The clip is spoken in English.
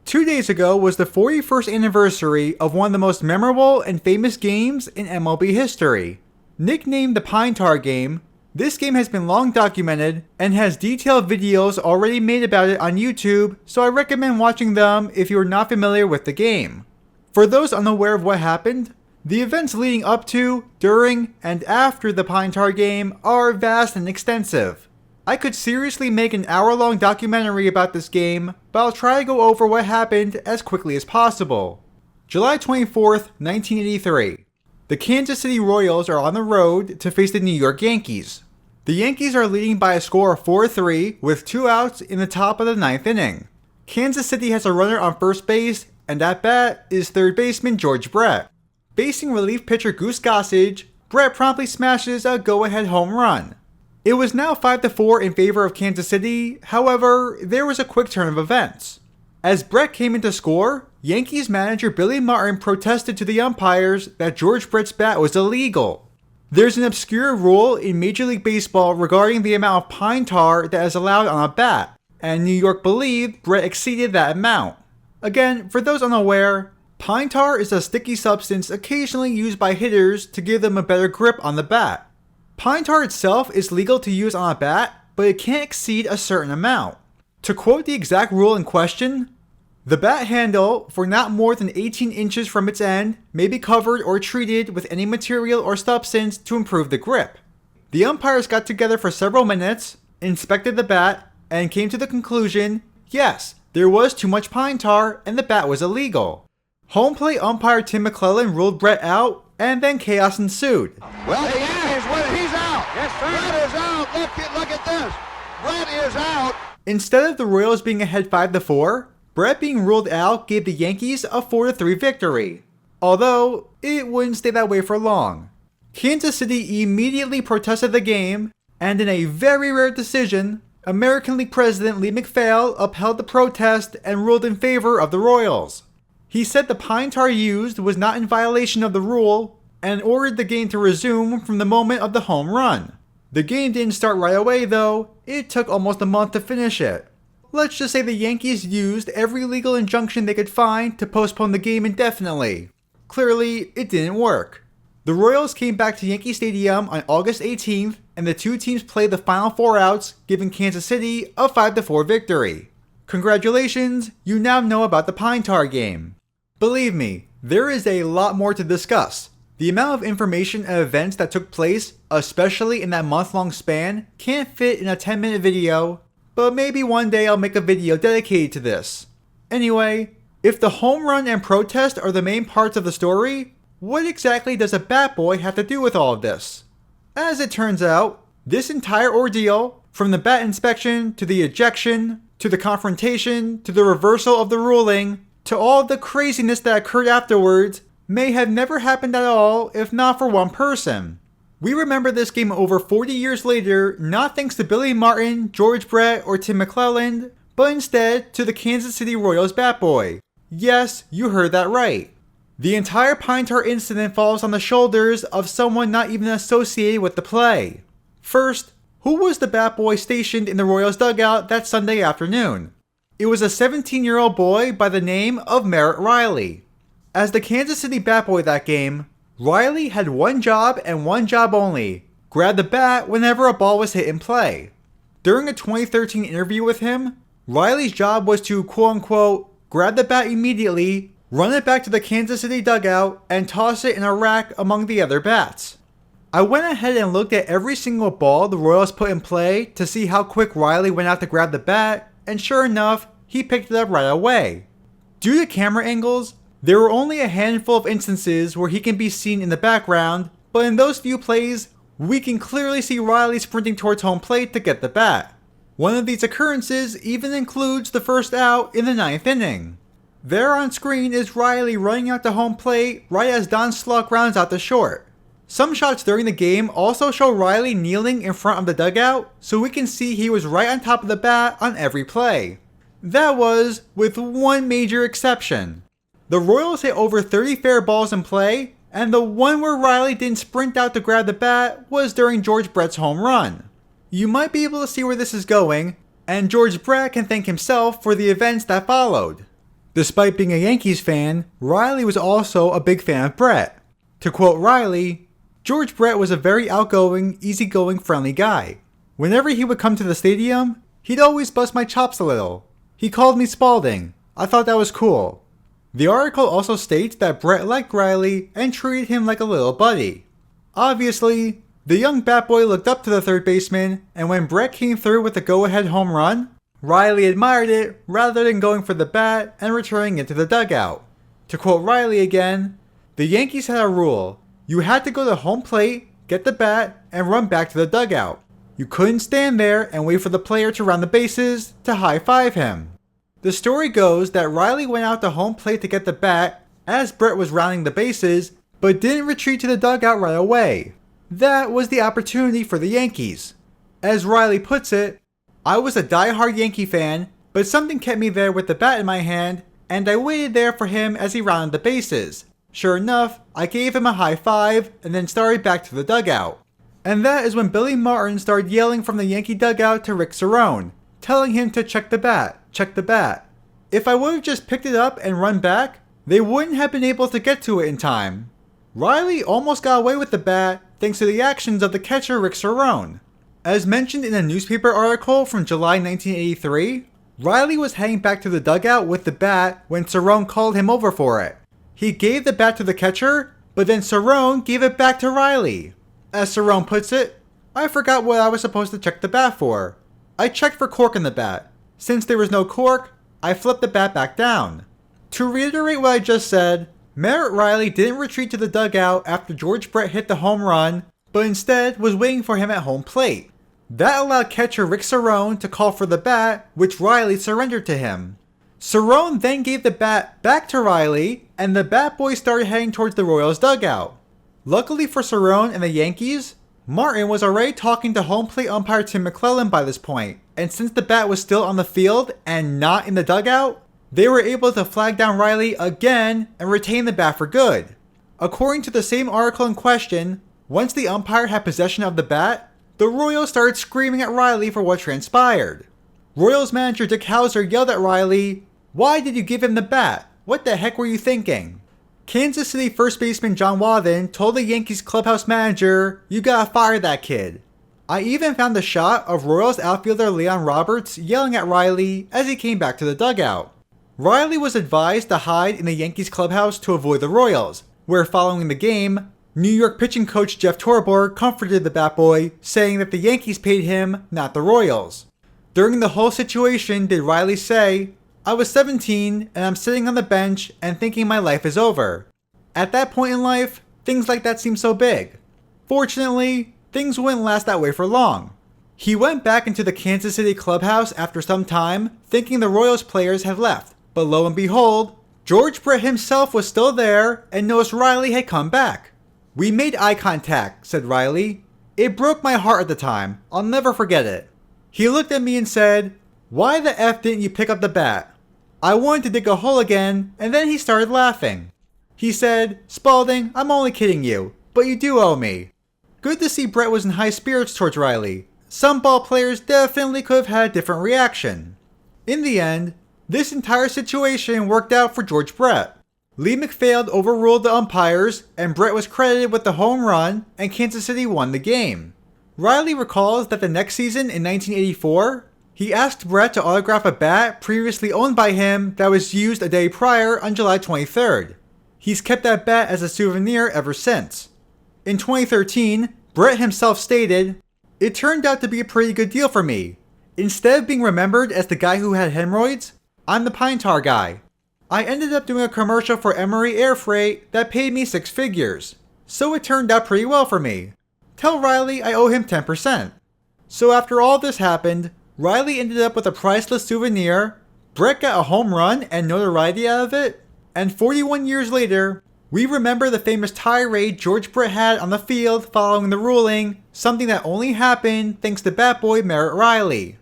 2 days ago was the 41st anniversary of one of the most memorable and famous games in MLB history. Nicknamed the Pine Tar game, this game has been long documented and has detailed videos already made about it on YouTube, so I recommend watching them if you are not familiar with the game. For those unaware of what happened, the events leading up to, during, and after the Pine Tar game are vast and extensive. I could seriously make an hour-long documentary about this game, but I'll try to go over what happened as quickly as possible. July 24th, 1983. The Kansas City Royals are on the road to face the New York Yankees. The Yankees are leading by a score of 4-3 with 2 outs in the top of the 9th inning. Kansas City has a runner on first base, and at bat is third baseman George Brett. Facing relief pitcher Goose Gossage, Brett promptly smashes a go-ahead home run. It was now 5-4 in favor of Kansas City, however, there was a quick turn of events. As Brett came in to score, Yankees manager Billy Martin protested to the umpires that George Brett's bat was illegal. There's an obscure rule in Major League Baseball regarding the amount of pine tar that is allowed on a bat, and New York believed Brett exceeded that amount. Again, for those unaware, pine tar is a sticky substance occasionally used by hitters to give them a better grip on the bat. Pine tar itself is legal to use on a bat, but it can't exceed a certain amount. To quote the exact rule in question, the bat handle, for not more than 18 inches from its end, may be covered or treated with any material or substance to improve the grip. The umpires got together for several minutes, inspected the bat, and came to the conclusion, yes, there was too much pine tar and the bat was illegal. Home plate umpire Tim McClelland ruled Brett out, and then chaos ensued. Well, the Yankees win. He's out. Yes, sir. Brett is out. Look at this. Brett is out. Instead of the Royals being ahead 5-4, Brett being ruled out gave the Yankees a 4-3 victory. Although, it wouldn't stay that way for long. Kansas City immediately protested the game, and in a very rare decision, American League President Lee MacPhail upheld the protest and ruled in favor of the Royals. He said the pine tar used was not in violation of the rule, and ordered the game to resume from the moment of the home run. The game didn't start right away though, it took almost a month to finish it. Let's just say the Yankees used every legal injunction they could find to postpone the game indefinitely. Clearly, it didn't work. The Royals came back to Yankee Stadium on August 18th, and the two teams played the final 4 outs, giving Kansas City a 5-4 victory. Congratulations, you now know about the pine tar game. Believe me, there is a lot more to discuss. The amount of information and events that took place, especially in that month-long span, can't fit in a 10-minute video, but maybe one day I'll make a video dedicated to this. Anyway, if the home run and protest are the main parts of the story, what exactly does a bat boy have to do with all of this? As it turns out, this entire ordeal, from the bat inspection, to the ejection, to the confrontation, to the reversal of the ruling, to all the craziness that occurred afterwards, may have never happened at all if not for one person. We remember this game over 40 years later, not thanks to Billy Martin, George Brett, or Tim McClelland, but instead to the Kansas City Royals bat boy. Yes, you heard that right. The entire pine tar incident falls on the shoulders of someone not even associated with the play. First, who was the bat boy stationed in the Royals dugout that Sunday afternoon? It was a 17-year-old boy by the name of Merritt Riley. As the Kansas City bat boy that game, Riley had one job and one job only: grab the bat whenever a ball was hit in play. During a 2013 interview with him, Riley's job was to quote-unquote grab the bat immediately, run it back to the Kansas City dugout, and toss it in a rack among the other bats. I went ahead and looked at every single ball the Royals put in play to see how quick Riley went out to grab the bat, and sure enough, he picked it up right away. Due to camera angles, there were only a handful of instances where he can be seen in the background, but in those few plays, we can clearly see Riley sprinting towards home plate to get the bat. One of these occurrences even includes the first out in the 9th inning. There on screen is Riley running out to home plate right as Don Sluck rounds out the short. Some shots during the game also show Riley kneeling in front of the dugout, so we can see he was right on top of the bat on every play. That was, with one major exception. The Royals hit over 30 fair balls in play, and the one where Riley didn't sprint out to grab the bat was during George Brett's home run. You might be able to see where this is going, and George Brett can thank himself for the events that followed. Despite being a Yankees fan, Riley was also a big fan of Brett. To quote Riley, George Brett was a very outgoing, easygoing, friendly guy. Whenever he would come to the stadium, he'd always bust my chops a little. He called me Spalding. I thought that was cool. The article also states that Brett liked Riley and treated him like a little buddy. Obviously, the young bat boy looked up to the third baseman, and when Brett came through with the go-ahead home run, Riley admired it rather than going for the bat and returning it to the dugout. To quote Riley again, the Yankees had a rule. You had to go to home plate, get the bat, and run back to the dugout. You couldn't stand there and wait for the player to round the bases to high-five him. The story goes that Riley went out to home plate to get the bat as Brett was rounding the bases, but didn't retreat to the dugout right away. That was the opportunity for the Yankees. As Riley puts it, I was a die-hard Yankee fan, but something kept me there with the bat in my hand, and I waited there for him as he rounded the bases. Sure enough, I gave him a high five and then started back to the dugout. And that is when Billy Martin started yelling from the Yankee dugout to Rick Cerrone, telling him to check the bat, check the bat. If I would have just picked it up and run back, they wouldn't have been able to get to it in time. Riley almost got away with the bat thanks to the actions of the catcher Rick Cerrone. As mentioned in a newspaper article from July 1983, Riley was heading back to the dugout with the bat when Cerrone called him over for it. He gave the bat to the catcher, but then Cerrone gave it back to Riley. As Cerrone puts it, I forgot what I was supposed to check the bat for. I checked for cork in the bat. Since there was no cork, I flipped the bat back down. To reiterate what I just said, Merritt Riley didn't retreat to the dugout after George Brett hit the home run, but instead was waiting for him at home plate. That allowed catcher Rick Cerrone to call for the bat, which Riley surrendered to him. Cerrone then gave the bat back to Riley, and the bat boy started heading towards the Royals dugout. Luckily for Cerrone and the Yankees, Martin was already talking to home plate umpire Tim McClelland by this point, and since the bat was still on the field and not in the dugout, they were able to flag down Riley again and retain the bat for good. According to the same article in question, once the umpire had possession of the bat, the Royals started screaming at Riley for what transpired. Royals manager Dick Hauser yelled at Riley, "Why did you give him the bat? What the heck were you thinking?" Kansas City first baseman John Wathen told the Yankees clubhouse manager, "You gotta fire that kid." I even found a shot of Royals outfielder Leon Roberts yelling at Riley as he came back to the dugout. Riley was advised to hide in the Yankees clubhouse to avoid the Royals, where following the game, New York pitching coach Jeff Torborg comforted the bat boy, saying that the Yankees paid him, not the Royals. During the whole situation, did Riley say, "I was 17 and I'm sitting on the bench and thinking my life is over." At that point in life, things like that seem so big. Fortunately, things wouldn't last that way for long. He went back into the Kansas City clubhouse after some time, thinking the Royals players had left. But lo and behold, George Brett himself was still there and noticed Riley had come back. "We made eye contact," said Riley. "It broke my heart at the time. I'll never forget it." He looked at me and said, "Why the F didn't you pick up the bat?" I wanted to dig a hole again, and then he started laughing. He said, "Spalding, I'm only kidding you, but you do owe me." Good to see Brett was in high spirits towards Riley. Some ball players definitely could have had a different reaction. In the end, this entire situation worked out for George Brett. Lee McPhail overruled the umpires, and Brett was credited with the home run, and Kansas City won the game. Riley recalls that the next season in 1984, he asked Brett to autograph a bat previously owned by him that was used a day prior on July 23rd. He's kept that bat as a souvenir ever since. In 2013, Brett himself stated, "It turned out to be a pretty good deal for me. Instead of being remembered as the guy who had hemorrhoids, I'm the pine tar guy. I ended up doing a commercial for Emery Air Freight that paid me 6 figures. So it turned out pretty well for me. Tell Riley I owe him 10%. So after all this happened, Riley ended up with a priceless souvenir, Brett got a home run and notoriety out of it, and 41 years later, we remember the famous tirade George Brett had on the field following the ruling, something that only happened thanks to bat boy Merritt Riley.